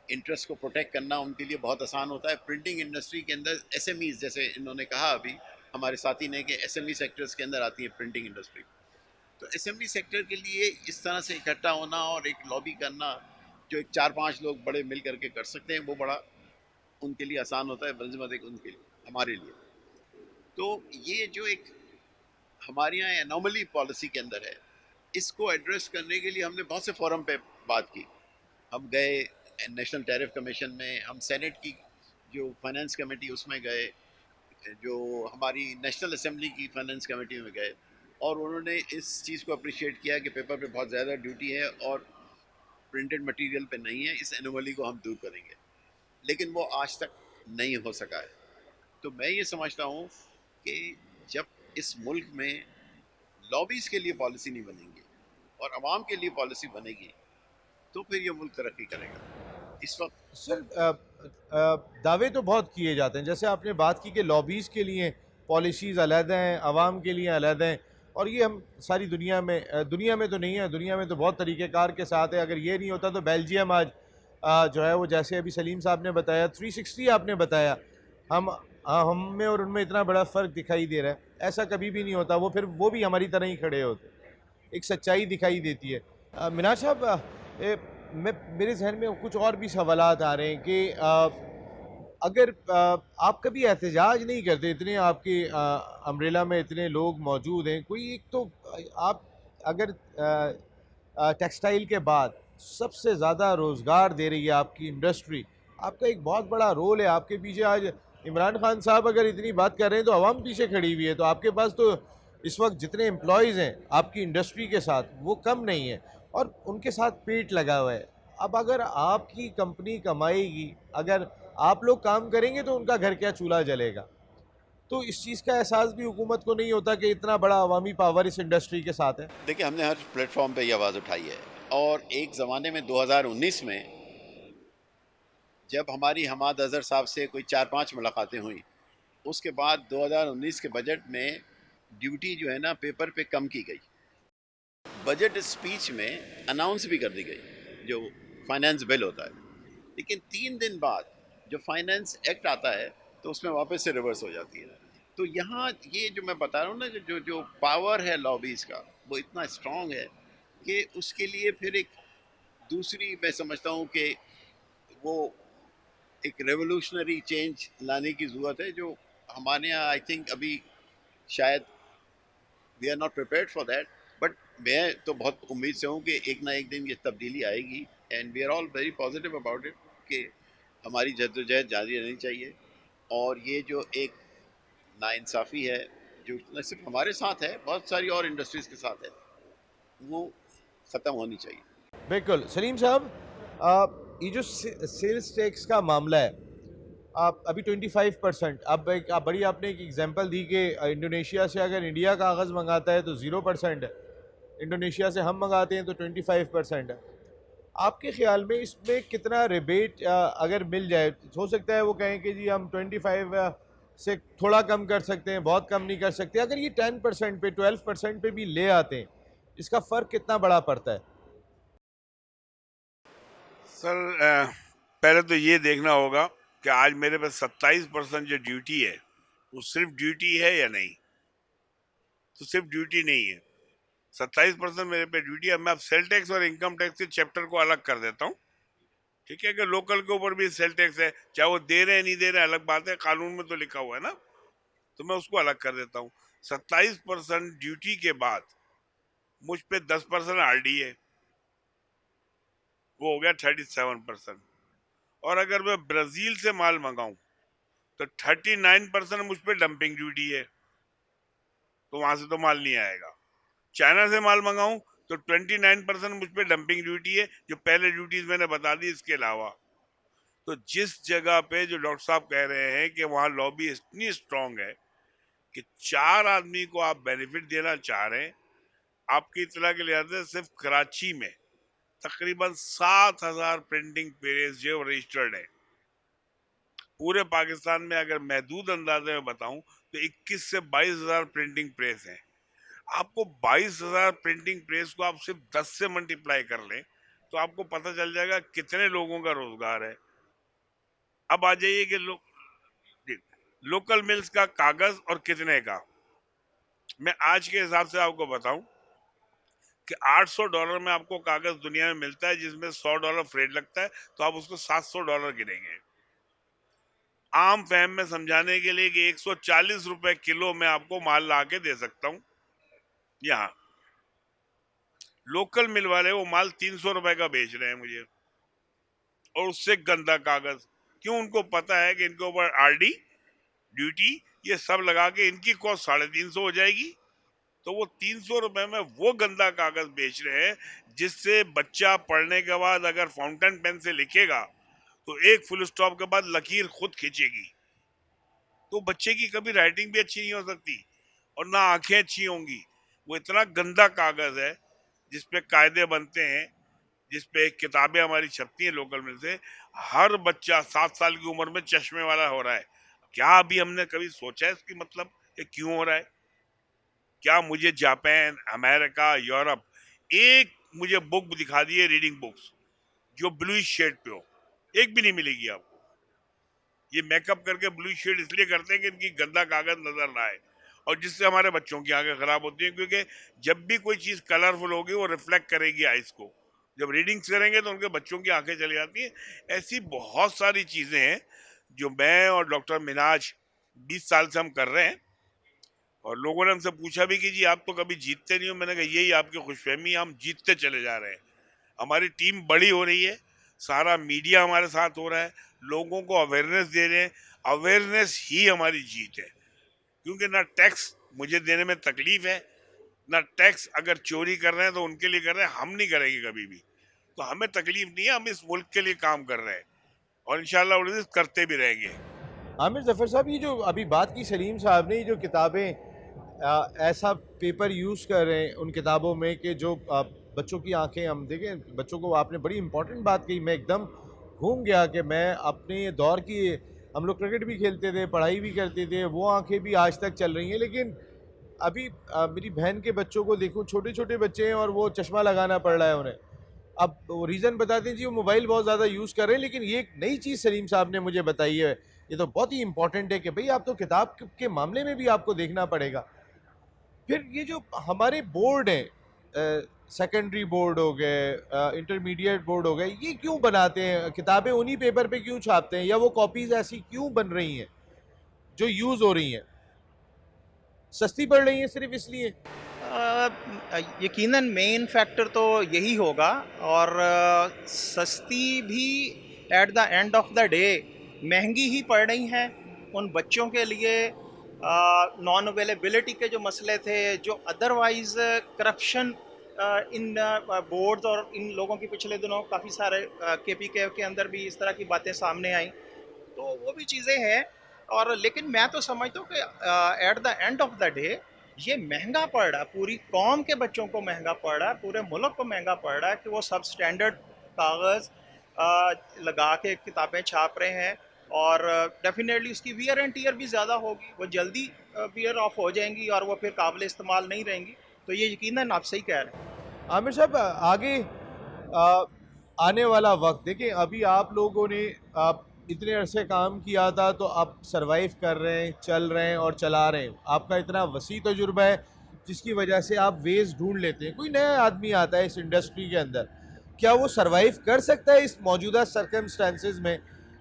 इंटरेस्ट को प्रोटेक्ट करना उनके लिए बहुत आसान होता है। प्रिंटिंग इंडस्ट्री के अंदर एसएमईज, जैसे इन्होंने कहा अभी हमारे साथी ने, कि एसएमई सेक्टर्स के अंदर आती है प्रिंटिंग इंडस्ट्री, तो एसएमई सेक्टर के लिए इस तरह से इकट्ठा होना और एक लॉबी करना जो एक 4-5 लोग बड़े मिल करके कर सकते हैं, वो बड़ा उनके लिए आसान होता है बनस्बत एक उनके लिए, हमारे लिए। तो ये जो एक हमारे यहाँ एनोमली पॉलिसी के अंदर है, इसको एड्रेस करने के लिए हमने बहुत से फोरम पे बात की। हम गए नेशनल टैरिफ कमीशन में, हम सेनेट की जो फाइनेंस कमेटी उसमें गए, जो हमारी नेशनल असेंबली की फाइनेंस कमेटी में गए, और उन्होंने इस चीज़ को अप्रिशिएट किया कि पेपर पे बहुत ज़्यादा ड्यूटी है और प्रिंटेड मटेरियल पे नहीं है, इस एनोमली को हम दूर करेंगे। लेकिन वो आज तक नहीं हो सका है। तो मैं ये समझता हूँ कि जब इस मुल्क में लॉबीज़ के लिए पॉलिसी नहीं बनेंगी और आवाम के लिए पॉलिसी बनेगी, तो फिर ये मुल्क तरक्की करेगा। इस वक्त सर दावे तो बहुत किए जाते हैं, जैसे आपने बात की कि लॉबीज़ के लिए पॉलिसीज़ अलग हैं, आवाम के लिए अलग हैं, और ये हम सारी दुनिया में तो नहीं है, दुनिया में तो बहुत तरीक़ेकार के साथ है। अगर ये नहीं होता तो बेल्जियम आज जो है वो, जैसे अभी सलीम साहब ने बताया 360 आपने बताया, हम में और उनमें इतना बड़ा फ़र्क दिखाई दे रहा है, ऐसा कभी भी नहीं होता। वो भी हमारी तरह ही खड़े होते, एक सच्चाई दिखाई देती है। मिनाज साहब, मेरे जहन में कुछ और भी सवालात आ रहे हैं कि अगर आप कभी एहतजाज नहीं करते, इतने आपके अम्ब्रेला में इतने लोग मौजूद हैं, कोई एक तो आप अगर टेक्सटाइल के बाद सबसे ज़्यादा रोज़गार दे रही है आपकी इंडस्ट्री, आपका एक बहुत बड़ा रोल है, आपके पीछे आज इमरान खान साहब अगर इतनी बात कर रहे हैं तो आवाम पीछे खड़ी हुई है, तो आपके पास तो इस वक्त जितने एम्प्लॉयज़ हैं आपकी इंडस्ट्री के साथ वो कम नहीं है और उनके साथ पेट लगा हुआ है। अब अगर आपकी कंपनी कमाएगी, अगर आप लोग काम करेंगे तो उनका घर क्या चूल्हा जलेगा। तो इस चीज़ का एहसास भी हुकूमत को नहीं होता कि इतना बड़ा अवामी पावर इस इंडस्ट्री के साथ है। देखिए, हमने हर प्लेटफॉर्म पे ये आवाज़ उठाई है, और एक ज़माने में 2019 में जब हमारी हमाद अज़हर साहब से कोई 4-5 मुलाकातें हुई, उसके बाद 2019 के बजट में ड्यूटी जो है ना पेपर पे कम की गई। बजट स्पीच में अनाउंस भी कर दी गई जो फाइनेंस बिल होता है, लेकिन 3 दिन बाद जो फाइनेंस एक्ट आता है तो उसमें वापस से रिवर्स हो जाती है। तो यहाँ ये जो मैं बता रहा हूँ ना, जो जो पावर है लॉबीज़ का, वो इतना स्ट्रॉन्ग है कि उसके लिए फिर एक दूसरी, मैं समझता हूँ कि वो एक रेवोल्यूशनरी चेंज लाने की ज़रूरत है, जो हमारे यहाँ आई थिंक अभी शायद we are not prepared for that. But मैं तो बहुत उम्मीद से हूँ कि एक ना एक दिन ये तब्दीली आएगी, and we are all very positive about it कि हमारी जद्दोजहद जारी रहनी चाहिए, और ये जो एक नाइंसाफ़ी है जो न सिर्फ हमारे साथ है, बहुत सारी और इंडस्ट्रीज़ के साथ है, वो ख़त्म होनी चाहिए। बिल्कुल सलीम साहब, ये जो सेल्स टैक्स का मामला है, आप अभी 25%, अब एक आपने एक एग्जांपल दी कि इंडोनेशिया से अगर इंडिया कागज़ मंगाता है तो 0% है, इंडोनेशिया से हम मंगाते हैं तो 25% है। आपके ख्याल में इसमें कितना रिबेट अगर मिल जाए, हो सकता है वो कहें कि जी हम 25 से थोड़ा कम कर सकते हैं, बहुत कम नहीं कर सकते, अगर ये 10% पे 12% पे भी ले आते हैं, इसका फ़र्क कितना बड़ा पड़ता है? सर, पहले तो ये देखना होगा कि आज मेरे पास 27% जो ड्यूटी है वो सिर्फ ड्यूटी है या नहीं। तो सिर्फ ड्यूटी नहीं है, 27% मेरे पे ड्यूटी है। मैं अब सेल टैक्स और इनकम टैक्स के चैप्टर को अलग कर देता हूँ, ठीक है, कि लोकल के ऊपर भी सेल टैक्स है, चाहे वो दे रहे हैं नहीं दे रहे हैं अलग बात है, कानून में तो लिखा हुआ है ना, तो मैं उसको अलग कर देता हूँ। 27% ड्यूटी के बाद मुझ पे 10% RD है, वो हो गया 37%। और अगर मैं ब्राज़ील से माल मंगाऊं तो 39% मुझ पे डंपिंग ड्यूटी है, तो वहां से तो माल नहीं आएगा। चाइना से माल मंगाऊं तो 29% मुझ पे डंपिंग ड्यूटी है, जो पहले ड्यूटीज मैंने बता दी इसके अलावा। तो जिस जगह पे जो डॉक्टर साहब कह रहे हैं कि वहाँ लॉबी इतनी स्ट्रांग है कि 4 आदमी को आप बेनिफिट देना चाह रहे हैं, आपकी इतला के लिए सिर्फ कराची में तकरीबन 7,000 प्रिंटिंग प्रेस जो रजिस्टर्ड है। पूरे पाकिस्तान में अगर महदूद अंदाजे में बताऊं तो 21 से 22,000 प्रिंटिंग प्रेस हैं। आपको 22,000 प्रिंटिंग प्रेस को आप सिर्फ 10 से मल्टीप्लाई कर लें तो आपको पता चल जाएगा कितने लोगों का रोजगार है। अब आ जाइए कि लोकल मिल्स का कागज और कितने का। मैं आज के हिसाब से आपको बताऊं कि $800 में आपको कागज दुनिया में मिलता है, जिसमें $100 फ्रेट लगता है, तो आप उसको $700 गिनेंगे। आम फहम में समझाने के लिए कि 140 रुपए किलो में आपको माल ला के दे सकता हूं। यहाँ लोकल मिल वाले वो माल 300 रुपए का बेच रहे हैं मुझे, और उससे गंदा कागज। क्यों? उनको पता है कि इनके ऊपर आरडी, ड्यूटी, ये सब लगा के इनकी कॉस्ट 350 हो जाएगी, तो वो 300 रुपए में वो गंदा कागज बेच रहे हैं, जिससे बच्चा पढ़ने के बाद अगर फाउंटेन पेन से लिखेगा तो एक फुल स्टॉप के बाद लकीर खुद खींचेगी। तो बच्चे की कभी राइटिंग भी अच्छी नहीं हो सकती और ना आंखें अच्छी होंगी। वो इतना गंदा कागज है जिसपे कायदे बनते हैं, जिसपे किताबें हमारी छपती हैं लोकल मिल से। हर बच्चा 7 साल की उम्र में चश्मे वाला हो रहा है। क्या अभी हमने कभी सोचा है इसकी मतलब ये क्यों हो रहा है? क्या मुझे जापान, अमेरिका, यूरोप एक मुझे बुक दिखा दी है, रीडिंग बुक्स, जो ब्लू शेड पे हो? एक भी नहीं मिलेगी आपको। ये मेकअप करके ब्लू शेड इसलिए करते हैं कि इनकी गंदा कागज नजर ना आए, और जिससे हमारे बच्चों की आंखें खराब होती हैं, क्योंकि जब भी कोई चीज कलरफुल होगी वो रिफ्लेक्ट करेगी आइज को। जब रीडिंग्स करेंगे तो उनके बच्चों की आंखें चली जाती हैं। ऐसी बहुत सारी चीजें हैं जो मैं और डॉक्टर मिनाज 20 साल से हम कर रहे हैं। और लोगों ने हमसे पूछा भी कि जी आप तो कभी जीतते नहीं हो। मैंने कहा यही आपकी खुशफहमी, हम जीतते चले जा रहे हैं। हमारी टीम बड़ी हो रही है, सारा मीडिया हमारे साथ हो रहा है, लोगों को अवेयरनेस दे रहे हैं। अवेयरनेस ही हमारी जीत है, क्योंकि ना टैक्स मुझे देने में तकलीफ है, ना टैक्स अगर चोरी कर रहे हैं तो उनके लिए कर रहे हैं, हम नहीं करेंगे कभी भी। तो हमें तकलीफ नहीं है, हम इस मुल्क के लिए काम कर रहे हैं और इंशाल्लाह करते भी रहेंगे। आमिर जफ़र साहब, ये जो अभी बात की सलीम साहब ने, ये जो किताबें ऐसा पेपर यूज़ कर रहे हैं उन किताबों में कि जो बच्चों की आंखें, हम देखें बच्चों को, आपने बड़ी इंपॉर्टेंट बात कही। मैं एकदम घूम गया कि मैं अपने दौर की, हम लोग क्रिकेट भी खेलते थे, पढ़ाई भी करते थे, वो आंखें भी आज तक चल रही हैं। लेकिन अभी मेरी बहन के बच्चों को देखूं, छोटे छोटे बच्चे हैं और वो चश्मा लगाना पड़ रहा है उन्हें। अब वो रीज़न बताते हैं जी, वो मोबाइल बहुत ज़्यादा यूज़ कर रहे हैं। लेकिन ये एक नई चीज़ सलीम साहब ने मुझे बताई है, ये तो बहुत ही इंपॉर्टेंट है कि भाई आप तो किताब के मामले में भी आपको देखना पड़ेगा। फिर ये जो हमारे बोर्ड हैं, सेकेंडरी बोर्ड हो गए, इंटरमीडिएट बोर्ड हो गए, ये क्यों बनाते हैं किताबें? उन्हीं पेपर पे क्यों छापते हैं? या वो कॉपीज़ ऐसी क्यों बन रही हैं जो यूज़ हो रही हैं? सस्ती पड़ रही हैं सिर्फ इसलिए? यकीनन मेन फैक्टर तो यही होगा, और सस्ती भी at the end of the day महंगी ही पड़ रही हैं उन बच्चों के लिए। नॉन अवेलेबिलिटी के जो मसले थे, जो अदरवाइज़ करप्शन इन बोर्ड्स और इन लोगों की पिछले दिनों काफ़ी सारे KPK के अंदर भी इस तरह की बातें सामने आई, तो वो भी चीज़ें हैं। और लेकिन मैं तो समझता हूँ कि at the end of the day ये महंगा पड़ रहा है, पूरी कौम के बच्चों को महंगा पड़ रहा है, पूरे मुल्क को महंगा पड़ रहा है कि वो सब स्टैंडर्ड कागज़ लगा के किताबें छाप रहे हैं। और डेफिनेटली उसकी वियर एंड टीयर भी ज़्यादा होगी, वो जल्दी वियर ऑफ हो जाएंगी और वो फिर काबिल इस्तेमाल नहीं रहेंगी। तो ये यकीनन आप सही कह रहे हैं। आमिर साहब, आगे आने वाला वक्त देखिए, अभी आप लोगों ने इतने अरसे काम किया था, तो आप सरवाइव कर रहे हैं, चल रहे हैं और चला रहे हैं। आपका इतना वसी तजुर्बा है जिसकी वजह से आप वेज ढूंढ लेते हैं। कोई नया आदमी आता है इस इंडस्ट्री के अंदर, क्या वो सरवाइव कर सकता है इस मौजूदा सर्कमस्टांसेस में?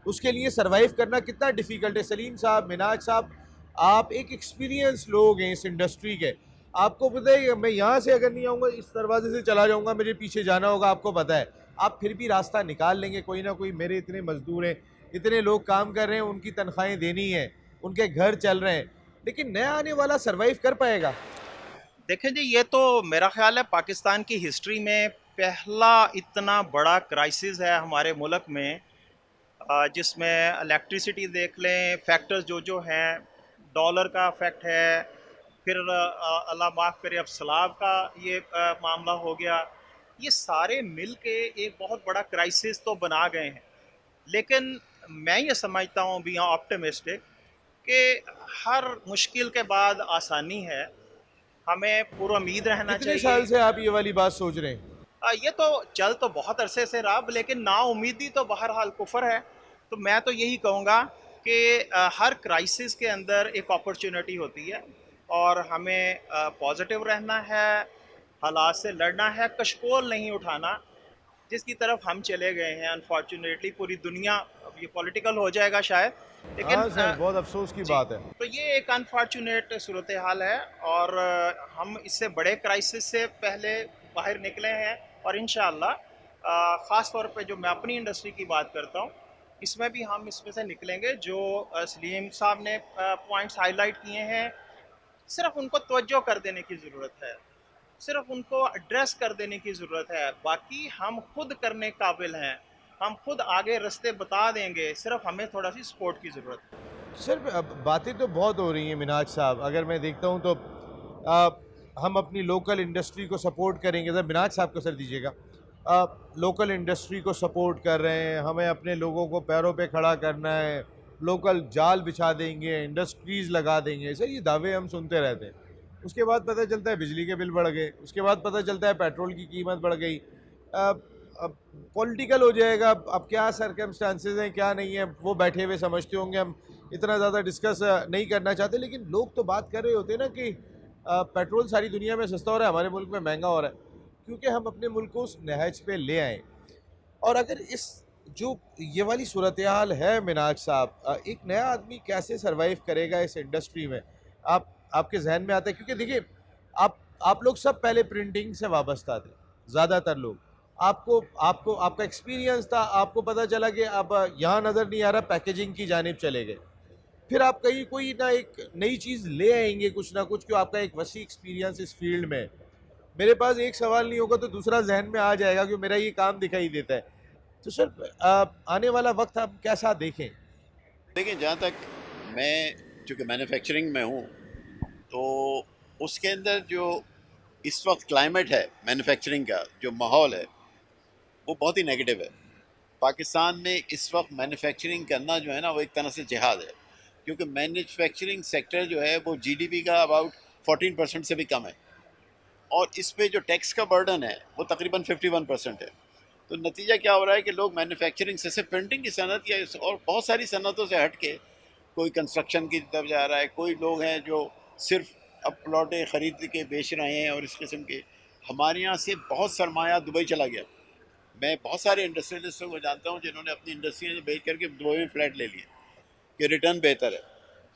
उसके लिए सरवाइव करना कितना डिफ़िकल्ट है? सलीम साहब, मिनाज साहब, आप एक एक्सपीरियंस लोग हैं इस इंडस्ट्री के, आपको पता है मैं यहाँ से अगर नहीं आऊँगा, इस दरवाजे से चला जाऊँगा, मेरे पीछे जाना होगा, आपको पता है, आप फिर भी रास्ता निकाल लेंगे कोई ना कोई। मेरे इतने मजदूर हैं, इतने लोग काम कर रहे हैं, उनकी तनख्वाहें देनी है, उनके घर चल रहे हैं, लेकिन नया आने वाला सरवाइव कर पाएगा? देखें जी, ये तो मेरा ख्याल है पाकिस्तान की हिस्ट्री में पहला इतना बड़ा क्राइसिस है हमारे मुल्क में, जिसमें इलेक्ट्रिसिटी देख लें, फैक्टर्स जो हैं, डॉलर का फैक्ट है, फिर अल्लाह माफ़ करे अब सलाब का ये मामला हो गया। ये सारे मिल के एक बहुत बड़ा क्राइसिस तो बना गए हैं। लेकिन मैं ये समझता हूँ, बी ऑप्टिमिस्टिक, कि हर मुश्किल के बाद आसानी है। हमें पूरा उम्मीद रहना कितने चाहिए। साल से आप ये वाली बात सोच रहे हैं? ये तो चल तो बहुत अरसे से रहा, लेकिन नाउम्मीदी तो बहरहाल कुफर है। तो मैं तो यही कहूँगा कि हर क्राइसिस के अंदर एक अपॉर्चुनिटी होती है और हमें पॉजिटिव रहना है, हालात से लड़ना है, कशकोल नहीं उठाना जिसकी तरफ हम चले गए हैं। अनफॉर्चुनेटली पूरी दुनिया, अब ये पॉलिटिकल हो जाएगा शायद, लेकिन हाँ सर, बहुत अफसोस की जी, बात है। तो ये एक अनफॉर्चुनेट सूरत हाल है और हम इससे बड़े क्राइसिस से पहले बाहर निकले हैं और इंशाअल्लाह ख़ास तौर पे जो मैं अपनी इंडस्ट्री की बात करता हूँ, इसमें भी हम इसमें से निकलेंगे। जो सलीम साहब ने पॉइंट्स हाईलाइट किए हैं, सिर्फ उनको तवज्जो कर देने की ज़रूरत है, सिर्फ उनको एड्रेस कर देने की ज़रूरत है। बाकी हम खुद करने काबिल हैं, हम खुद आगे रास्ते बता देंगे, सिर्फ हमें थोड़ा सी सपोर्ट की ज़रूरत है। सर अब बातें तो बहुत हो रही हैं मिनाज साहब, अगर मैं देखता हूँ तो हम अपनी लोकल इंडस्ट्री को सपोर्ट करेंगे। सर मिनाज साहब को सर दीजिएगा, लोकल इंडस्ट्री को सपोर्ट कर रहे हैं, हमें अपने लोगों को पैरों पे खड़ा करना है, लोकल जाल बिछा देंगे, इंडस्ट्रीज़ लगा देंगे। सर ये दावे हम सुनते रहते हैं, उसके बाद पता चलता है बिजली के बिल बढ़ गए, उसके बाद पता चलता है पेट्रोल की कीमत बढ़ गई। अब पॉलिटिकल हो जाएगा। अब क्या सरकमस्टांसेस हैं क्या नहीं है वो बैठे हुए समझते होंगे, हम इतना ज़्यादा डिस्कस नहीं करना चाहते। लेकिन लोग तो बात कर रहे होते हैं ना कि पेट्रोल सारी दुनिया में सस्ता हो रहा है, हमारे मुल्क में महंगा हो रहा है, क्योंकि हम अपने मुल्क को उस नहज पे ले आए। और अगर इस जो ये वाली सूरत हाल है मिनाज साहब, एक नया आदमी कैसे सरवाइव करेगा इस इंडस्ट्री में? आपके जहन में आता है? क्योंकि देखिए, आप लोग सब पहले प्रिंटिंग से वाबस्ता थे, ज़्यादातर लोग। आपको आपको आपका एक्सपीरियंस था, आपको पता चला कि अब यहाँ नज़र नहीं आ रहा, पैकेजिंग की जानिब चले गए। फिर आप कहीं कोई ना एक नई चीज़ ले आएंगे कुछ ना कुछ, क्यों आपका एक वसी एक्सपीरियंस इस फील्ड में। मेरे पास एक सवाल नहीं होगा तो दूसरा जहन में आ जाएगा, क्योंकि मेरा ये काम दिखाई देता है। तो सर आने वाला वक्त आप कैसा देखें? लेकिन जहाँ तक मैं चूँकि मैन्युफैक्चरिंग में हूँ, तो उसके अंदर जो इस वक्त क्लाइमेट है मैन्युफैक्चरिंग का, जो माहौल है वो बहुत ही नेगेटिव है। पाकिस्तान में इस वक्त मैन्युफैक्चरिंग करना जो है ना, वो एक तरह से जिहाद है, क्योंकि मैन्युफैक्चरिंग सेक्टर जो है वो जीडीपी का अबाउट 14% से भी कम है, और इस पे जो टैक्स का बर्डन है वो तकरीबन 51% है। तो नतीजा क्या हो रहा है कि लोग मैन्युफैक्चरिंग से सिर्फ प्रिंटिंग की सनत या और बहुत सारी सनतों से हट के कोई कंस्ट्रक्शन की तरफ जा रहा है, कोई लोग हैं जो सिर्फ अब प्लॉटें ख़रीद के बेच रहे हैं और इस किस्म के। हमारे यहाँ से बहुत सरमाया दुबई चला गया। मैं बहुत सारे इंडस्ट्रियलिस्टों को जानता हूँ जिन्होंने अपनी इंडस्ट्रियाँ बेच करके दुबई में फ्लैट ले लिए कि रिटर्न बेहतर है।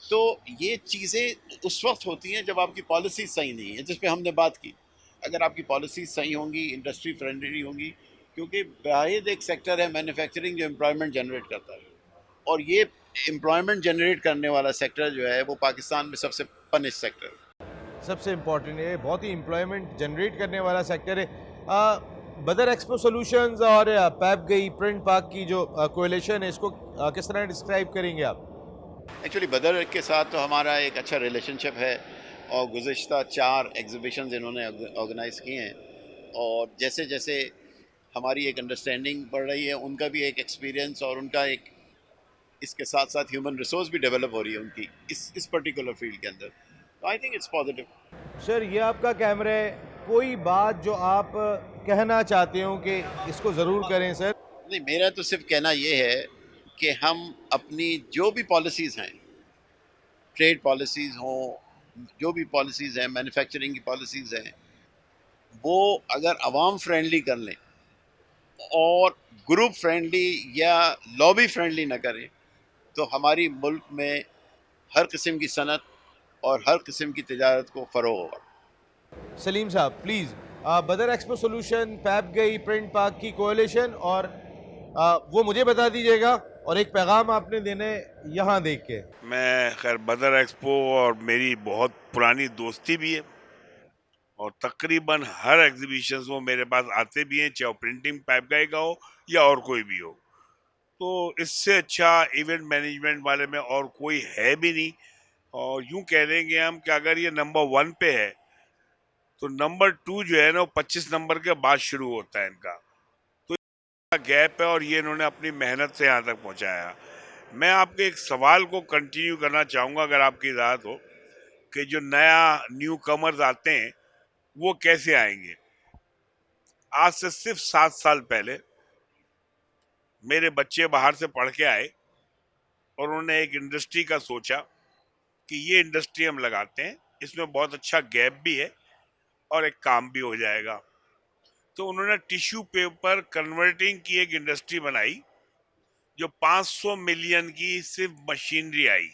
तो ये चीज़ें उस वक्त होती हैं जब आपकी पॉलिसी सही नहीं है, जिस पे हमने बात की। अगर आपकी पॉलिसी सही होंगी, इंडस्ट्री फ्रेंडली होंगी, क्योंकि वाहिद एक सेक्टर है मैन्युफैक्चरिंग जो एम्प्लॉयमेंट जनरेट करता है, और ये एम्प्लॉयमेंट जनरेट करने वाला सेक्टर जो है वो पाकिस्तान में सबसे पनिश सेक्टर है। सबसे इम्पोर्टेंट है, बहुत ही एम्प्लॉयमेंट जनरेट करने वाला सेक्टर है। बदर एक्सपो सॉल्यूशंस और पैप गई प्रिंट पार्क की जो कोएलिशन है, इसको किस तरह डिस्क्राइब करेंगे आप? एक्चुअली बदर के साथ तो हमारा एक अच्छा रिलेशनशिप है, और गुज़िश्ता 4 एग्ज़िबिशंस इन्होंने ऑर्गेनाइज़ किए हैं, और जैसे जैसे हमारी एक अंडरस्टैंडिंग बढ़ रही है, उनका भी एक एक्सपीरियंस और उनका एक इसके साथ साथ ह्यूमन रिसोर्स भी डेवलप हो रही है उनकी इस पर्टिकुलर फील्ड के अंदर। तो I think it's positive. Sir ये आपका कैमरा है, कोई बात जो आप कहना चाहते हो कि इसको ज़रूर करें सर? नहीं, मेरा तो सिर्फ कहना ये है कि हम अपनी जो भी पॉलिसीज़ हैं, ट्रेड पॉलिसीज़ हों, जो भी पॉलिसीज़ हैं, मैन्युफैक्चरिंग की पॉलिसीज़ हैं, वो अगर आवाम फ्रेंडली कर लें और ग्रुप फ्रेंडली या लॉबी फ्रेंडली ना करें, तो हमारी मुल्क में हर किस्म की सनत और हर किस्म की तिजारत को फ़रोग़ होगा। सलीम साहब प्लीज़, बदर एक्सपो सॉल्यूशन, पैप गई प्रिंट पार्क की कोएलिशन और वो मुझे बता दीजिएगा, और एक पैगाम आपने देने यहाँ देख के। मैं खैर बदर एक्सपो और मेरी बहुत पुरानी दोस्ती भी है, और तकरीबन हर एग्जीबिशन वो मेरे पास आते भी हैं, चाहे प्रिंटिंग पैप गाई का हो या और कोई भी हो। तो इससे अच्छा इवेंट मैनेजमेंट वाले में और कोई है भी नहीं। और यूं कह देंगे हम कि अगर ये नंबर 1 पे है तो नंबर 2 जो है ना वो 25 नंबर के बाद शुरू होता है इनका। तो इनका गैप है और ये इन्होंने अपनी मेहनत से यहाँ तक पहुँचाया। मैं आपके एक सवाल को कंटिन्यू करना चाहूँगा अगर आपकी इजाज़त हो, कि जो नया न्यू कमर्स आते हैं वो कैसे आएंगे। आज से सिर्फ 7 साल पहले मेरे बच्चे बाहर से पढ़ के आए और उन्होंने एक इंडस्ट्री का सोचा कि ये इंडस्ट्री हम लगाते हैं, इसमें बहुत अच्छा गैप भी है और एक काम भी हो जाएगा। तो उन्होंने टिश्यू पेपर कन्वर्टिंग की एक इंडस्ट्री बनाई, जो 500 मिलियन की सिर्फ मशीनरी आई।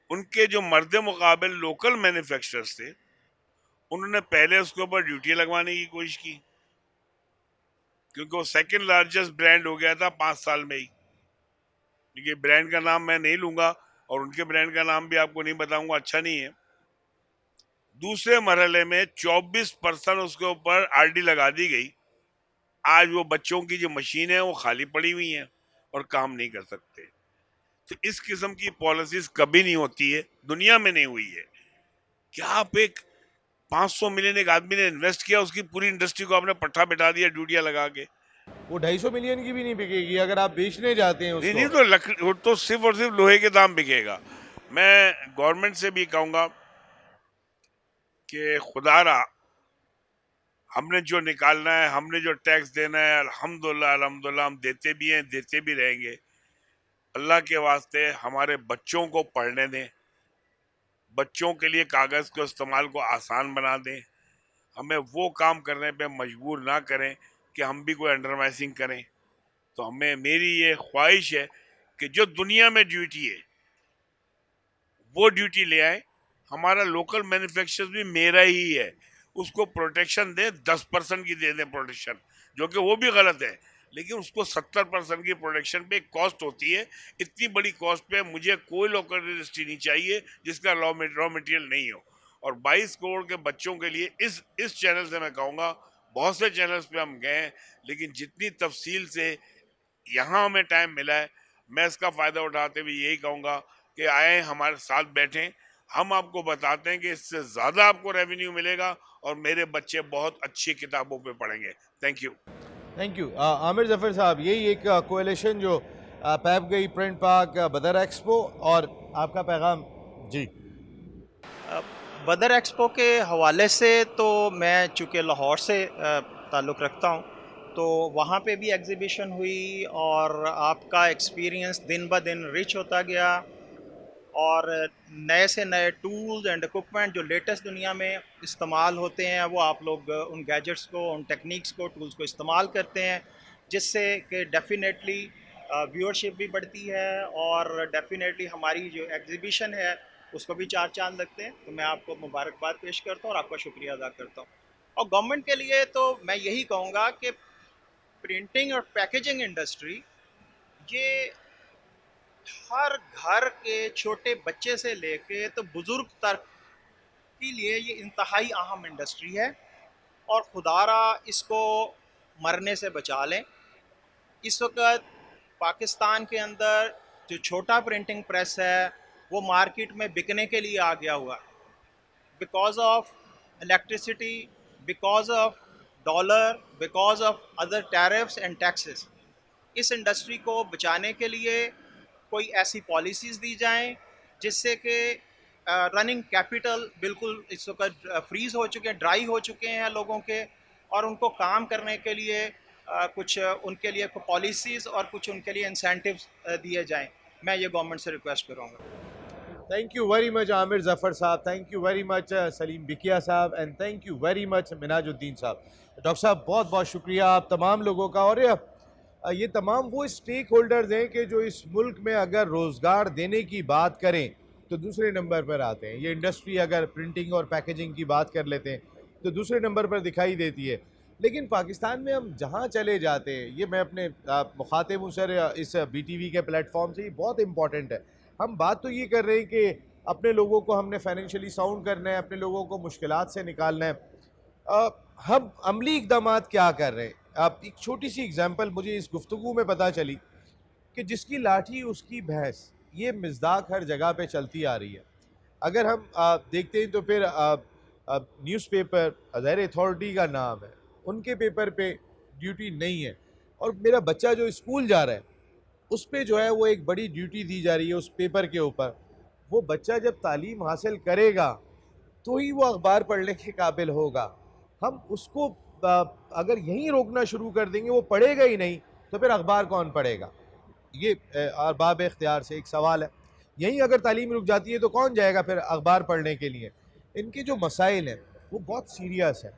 उनके जो मर्दे मुकाबिल लोकल मैन्युफैक्चरर्स थे, उन्होंने पहले उसके ऊपर ड्यूटी लगवाने की कोशिश की, क्योंकि वो सेकंड लार्जेस्ट ब्रांड हो गया था 5 साल में ही। देखिए, ब्रांड का नाम मैं नहीं लूंगा और उनके ब्रांड का नाम भी आपको नहीं बताऊंगा, अच्छा नहीं है। दूसरे मरहले में 24% उसके ऊपर आरडी लगा दी गई। आज वो बच्चों की जो मशीन है वो खाली पड़ी हुई हैं और काम नहीं कर सकते। तो इस किस्म की पॉलिसीज कभी नहीं होती है, दुनिया में नहीं हुई है। क्या आप एक 500 मिलियन एक आदमी ने इन्वेस्ट किया, उसकी पूरी इंडस्ट्री को आपने पट्टा बिठा दिया ड्यूटियां लगा के। वो 250 मिलियन की भी नहीं बिकेगी अगर आप बेचने जाते हैं नहीं उसको। तो लकड़ी, वो तो सिर्फ और सिर्फ लोहे के दाम बिकेगा। मैं गवर्नमेंट से भी कहूंगा कि खुदारा हमने जो निकालना है, हमने जो टैक्स देना है, अल्हम्दुलिल्लाह अल्हम्दुलिल्लाह हम देते भी हैं, देते भी रहेंगे। अल्लाह के वास्ते हमारे बच्चों को पढ़ने दें, बच्चों के लिए कागज़ के इस्तेमाल को आसान बना दें, हमें वो काम करने पे मजबूर ना करें कि हम भी कोई अंडरमाइसिंग करें। तो मेरी ये ख्वाहिश है कि जो दुनिया में ड्यूटी है वो ड्यूटी ले आए। हमारा लोकल मैन्युफैक्चरर्स भी मेरा ही है, उसको प्रोटेक्शन दे, 10% की दे दें प्रोटेक्शन, जो कि वो भी गलत है, लेकिन उसको 70% की प्रोटेक्शन पे कॉस्ट होती है। इतनी बड़ी कॉस्ट पे मुझे कोई लोकल इंडस्ट्री नहीं चाहिए जिसका रॉ मटेरियल नहीं हो। और 22 करोड़ के बच्चों के लिए इस चैनल से मैं कहूँगा, बहुत से चैनल्स पे हम गए हैं, लेकिन जितनी तफसील से यहाँ हमें टाइम मिला है, मैं इसका फ़ायदा उठाते हुए यही कहूँगा कि आए हमारे साथ बैठें, हम आपको बताते हैं कि इससे ज़्यादा आपको रेवेन्यू मिलेगा और मेरे बच्चे बहुत अच्छी किताबों पे पढ़ेंगे। Thank you. Thank you. Aamir Zafar साहब, यही एक कोएलिशन जो पैप गई, प्रिंट पार्क, बदर एक्सपो, और आपका पैगाम जी। बदर एक्सपो के हवाले से तो मैं चूँकि लाहौर से ताल्लुक़ रखता हूँ, तो वहाँ पे भी एग्ज़िबिशन हुई और आपका एक्सपीरियंस दिन ब दिन रिच होता गया और नए से नए टूल्स एंड इक्विपमेंट जो लेटेस्ट दुनिया में इस्तेमाल होते हैं, वो आप लोग उन गैजेट्स को, उन टेक्निक्स को, टूल्स को इस्तेमाल करते हैं, जिससे कि डेफिनेटली व्यूअरशिप भी बढ़ती है और डेफिनेटली हमारी जो एग्ज़िबिशन है उसको भी 4 चांद लगते हैं। तो मैं आपको मुबारकबाद पेश करता हूँ और आपका शुक्रिया अदा करता हूँ। और गवर्नमेंट के लिए तो मैं यही कहूँगा कि प्रिंटिंग और पैकेजिंग इंडस्ट्री ये हर घर के छोटे बच्चे से लेके तो बुज़ुर्ग तक के लिए ये इंतहाई अहम इंडस्ट्री है और खुदारा इसको मरने से बचा लें। इस वक्त पाकिस्तान के अंदर जो छोटा प्रिंटिंग प्रेस है वो मार्केट में बिकने के लिए आ गया हुआ, because of electricity, because of dollar, because of other tariffs and taxes. इस इंडस्ट्री को बचाने के लिए कोई ऐसी पॉलिसीज़ दी जाएं जिससे कि रनिंग कैपिटल बिल्कुल इस वक्त फ्रीज़ हो चुके हैं, ड्राई हो चुके हैं लोगों के, और उनको काम करने के लिए कुछ उनके लिए पॉलिसीज़ और कुछ उनके लिए इंसेंटिव्स दिए जाएं। मैं ये गवर्नमेंट से रिक्वेस्ट करूँगा। Thank you very much Aamir Zafar sahab, thank you very much Salim Bikiya sahab, and thank you very much Minajuddin sahab. Doctor साहब, बहुत बहुत शुक्रिया आप तमाम लोगों का। और ये तमाम वो स्टेक होल्डर्स हैं कि जो इस मुल्क में अगर रोज़गार देने की बात करें तो दूसरे नंबर पर आते हैं। ये इंडस्ट्री अगर प्रिंटिंग और पैकेजिंग की बात कर लेते हैं तो दूसरे नंबर पर दिखाई देती है। लेकिन पाकिस्तान में हम जहाँ चले जाते हैं, ये मैं अपने मुखातिब हूँ सर इस BTV के प्लेटफॉर्म से, ये बहुत इंपॉर्टेंट है। हम बात तो ये कर रहे हैं कि अपने लोगों को हमने फाइनेंशियली साउंड करना है, अपने लोगों को मुश्किलात से निकालना है। हम अमली इकदाम क्या कर रहे हैं? आप एक छोटी सी एग्जांपल मुझे इस गुफ्तगू में पता चली कि जिसकी लाठी उसकी भैंस, ये मिज़दाक हर जगह पे चलती आ रही है। अगर हम देखते हैं तो फिर न्यूज़पेपर ज़ाहिर अथॉरिटी का नाम है, उनके पेपर पे ड्यूटी नहीं है, और मेरा बच्चा जो स्कूल जा रहा है उस पे जो है वो एक बड़ी ड्यूटी दी जा रही है उस पेपर के ऊपर। वो बच्चा जब तालीम हासिल करेगा तो ही वो अखबार पढ़ने के काबिल होगा। हम उसको अगर यहीं रोकना शुरू कर देंगे, वो पढ़ेगा ही नहीं, तो फिर अखबार कौन पढ़ेगा? ये अरबाब इख्तियार से एक सवाल है। यहीं अगर तालीम रुक जाती है तो कौन जाएगा फिर अखबार पढ़ने के लिए? इनके जो मसाइल हैं वो बहुत सीरियस है।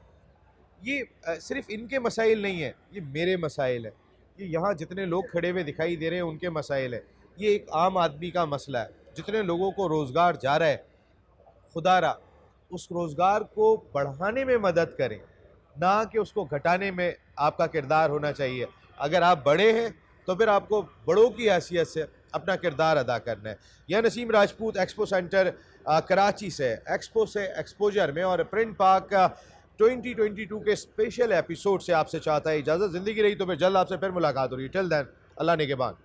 ये सिर्फ इनके मसाइल नहीं है, ये मेरे मसाइल हैं, ये यहाँ जितने लोग खड़े हुए दिखाई दे रहे हैं उनके मसाइल हैं। ये एक आम आदमी का मसला है। जितने लोगों को रोज़गार जा रहा है, खुदारा उस रोज़गार को बढ़ाने में मदद करें, ना कि उसको घटाने में आपका किरदार होना चाहिए। अगर आप बड़े हैं तो फिर आपको बड़ों की हैसियत से अपना किरदार अदा करना है। यह नसीम राजपूत एक्सपो सेंटर कराची से एक्सपो से एक्सपोजर में और प्रिंट पार्क 2022 के स्पेशल एपिसोड से आपसे चाहता है इजाज़त। ज़िंदगी रही तो फिर जल्द आपसे फिर मुलाकात हो रही है। टिल देन अल्लाह निगहबान।